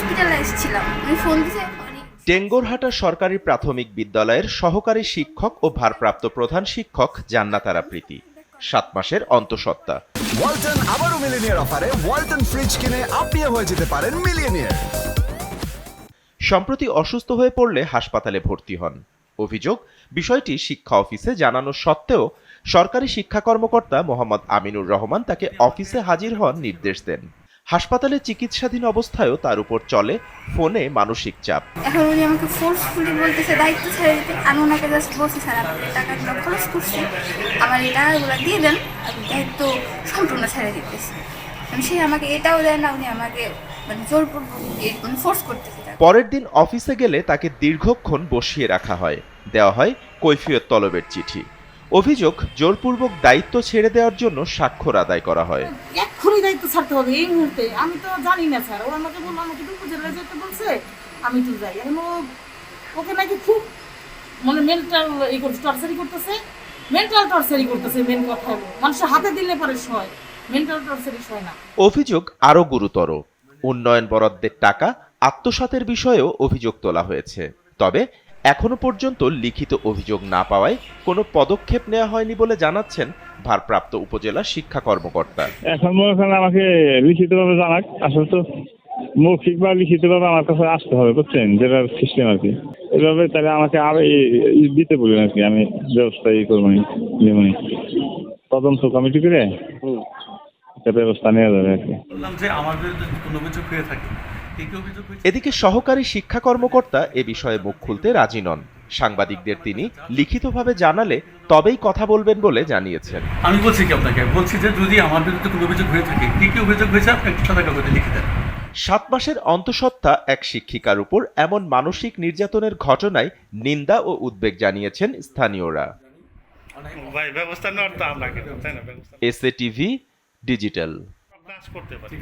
Hospitalised ছিলাম। আমি phone দিতে টেঙ্গরহাটা সরকারি প্রাথমিক বিদ্যালয়ের সহকারী শিক্ষক ও ভারপ্রাপ্ত প্রধান শিক্ষক জান্নাতারা প্রীতি 7 মাসের অন্তঃসত্ত্বা। ওয়ালটন আবারও মিলিনিয়ার অফারে ওয়ালটন ফ্রিজ কিনে আপনিও হয়ে যেতে পারেন মিলিয়নিয়ার। সম্প্রতি অসুস্থ হয়ে পড়লে হাসপাতালে ভর্তি হন। অভিযোগ, বিষয়টি শিক্ষা অফিসে জানানো সত্ত্বেও সরকারি শিক্ষা কর্মকর্তা মোহাম্মদ আমিনুর রহমান তাকে অফিসে হাজির হন নির্দেশ দেন। হাসপাতালে চিকিৎসাধীন অবস্থায়ও তার উপর চলে ফোনে মানসিক চাপ। এখন উনি আমাকে ফোর্সফুলি বলতেছে দায়িত্ব ছেড়ে দিতে। আমি ওনাকে জাস্ট বলছি, স্যার আপনি টাকাগুলো খরচ করছি, আমার এই টাকাগুলো দিয়ে দেন, আমি দায়িত্ব সম্পূর্ণ ছেড়ে দিতেছি। সে আমাকে এটাও দেয় না, উনি আমাকে জোরপূর্বক ফোর্স করতেছে। পরের দিন অফিসে গেলে তাকে দীর্ঘক্ষণ বসিয়ে রাখা হয়, দেওয়া হয় কৈফিয়ত তলবের চিঠি। অভিযোগ, জোরপূর্বক দায়িত্ব ছেড়ে দেওয়ার জন্য স্বাক্ষর আদায় করা হয়। এক্ষুনি দায়িত্ব ছাড়তে হবে এই মুহূর্তে। আমি তো জানি না স্যার, ওরা আমাকে বললো আমাকে তো উপজেলায় যেতে বলছে, আমি তো যাই। এখন ওকে নাকি খুব মেন্টাল টর্চারি করতেছে, মেন্টাল টর্চারি করতেছে। মেন কথা হলো মানুষের হাতে দিলে পরে সয়, মেন্টাল টর্চারি সয় না। অভিযোগ আরও গুরুতর, উন্নয়ন বরাদ্দের টাকা আত্মসাতের বিষয়েও অভিযোগ তোলা হয়েছে। তবে এখনো পর্যন্ত লিখিত অভিযোগ না পাওয়ায় কোনো পদক্ষেপ নেওয়া হয়নি বলে জানাচ্ছেন ভারপ্রাপ্ত উপজেলা শিক্ষা কর্মকর্তা। এখন মনে করেন আমাকে লিখিতভাবে জানাক, আসলে তো মৌখিক বা লিখিতভাবে আমার কাছে আসতে হবে, বুঝছেন, যেটা সিস্টেম আর কি। এভাবে তাহলে আমাকে আরো দিতে বলবেন আর কি, আমি ব্যবস্থা করবো যেমন তদন্ত কমিটি করে ব্যবস্থা নেওয়া যাবে আর কি। এদিকে সহকারী শিক্ষা কর্মকর্তা এ বিষয়ে মুখ খুলতে রাজি নন। সাংবাদিকদের তিনি লিখিতভাবে জানালে তবেই কথা বলবেন বলে জানিয়েছেন। আমি বলছি কি আপনাকে, বলছি যে যদি আমার বিরুদ্ধে কোনো অভিযোগ হয়ে থাকে, কি অভিযোগ হয়েছে আপনি একটু সাদা কাগজে লিখে দেন। 7 মাসের অন্তঃসত্ত্বা এক শিক্ষিকার উপর এমন মানসিক নির্যাতনের ঘটনায় নিন্দা ও উদ্বেগ জানিয়েছেন স্থানীয়রা। ব্যবস্থা নেওয়ার তো আমরা, তাই না? SA TV digital. করতে পারি।